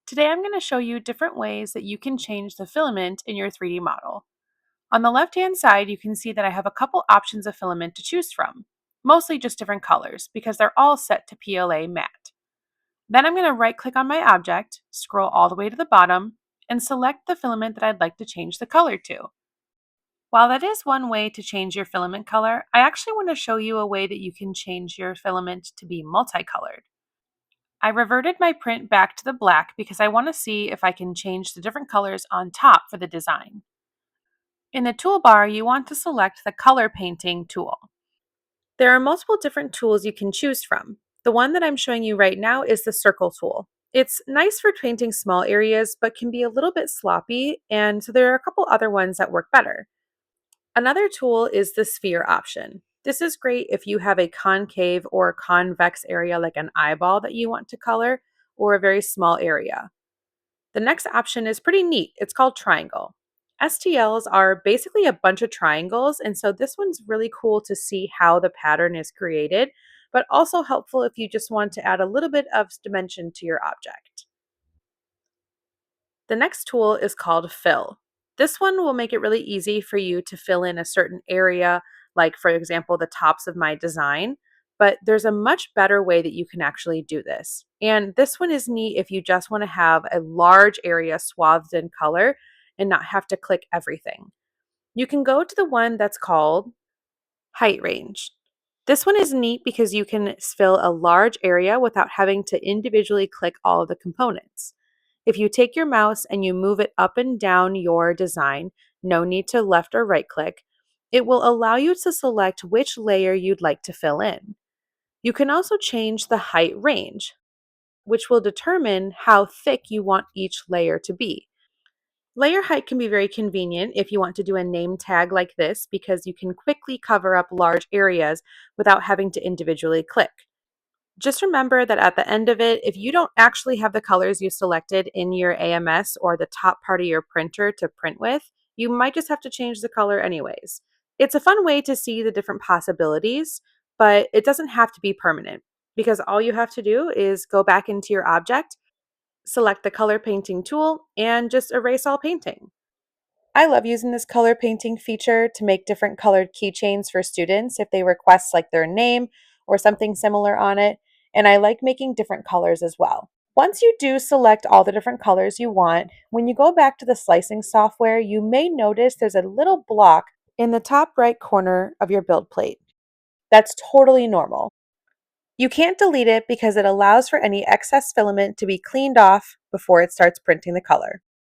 Today I'm going to show you different ways that you can change the filament in your 3D model. On the left-hand side, you can see that I have a couple options of filament to choose from, mostly just different colors because they're all set to PLA matte. Then I'm going to right-click on my object, scroll all the way to the bottom, and select the filament that I'd like to change the color to. While that is one way to change your filament color, I actually want to show you a way that you can change your filament to be multicolored. I reverted my print back to the black because I want to see if I can change the different colors on top for the design. In the toolbar, you want to select the color painting tool. There are multiple different tools you can choose from. The one that I'm showing you right now is the circle tool. It's nice for painting small areas, but can be a little bit sloppy, and so there are a couple other ones that work better. Another tool is the sphere option. This is great if you have a concave or convex area like an eyeball that you want to color, or a very small area. The next option is pretty neat. It's called triangle. STLs are basically a bunch of triangles, and so this one's really cool to see how the pattern is created, but also helpful if you just want to add a little bit of dimension to your object. The next tool is called fill. This one will make it really easy for you to fill in a certain area, like for example, the tops of my design, but there's a much better way that you can actually do this. And this one is neat if you just want to have a large area swathed in color and not have to click everything. You can go to the one that's called height range. This one is neat because you can fill a large area without having to individually click all of the components. If you take your mouse and you move it up and down your design, no need to left or right click, it will allow you to select which layer you'd like to fill in. You can also change the height range, which will determine how thick you want each layer to be. Layer height can be very convenient if you want to do a name tag like this because you can quickly cover up large areas without having to individually click. Just remember that at the end of it, if you don't actually have the colors you selected in your AMS or the top part of your printer to print with, you might just have to change the color anyways. It's a fun way to see the different possibilities, but it doesn't have to be permanent because all you have to do is go back into your object, select the color painting tool, and just erase all painting. I love using this color painting feature to make different colored keychains for students if they request like their name or something similar on it, and I like making different colors as well. Once you do select all the different colors you want, when you go back to the slicing software, you may notice there's a little block in the top right corner of your build plate. That's totally normal. You can't delete it because it allows for any excess filament to be cleaned off before it starts printing the color.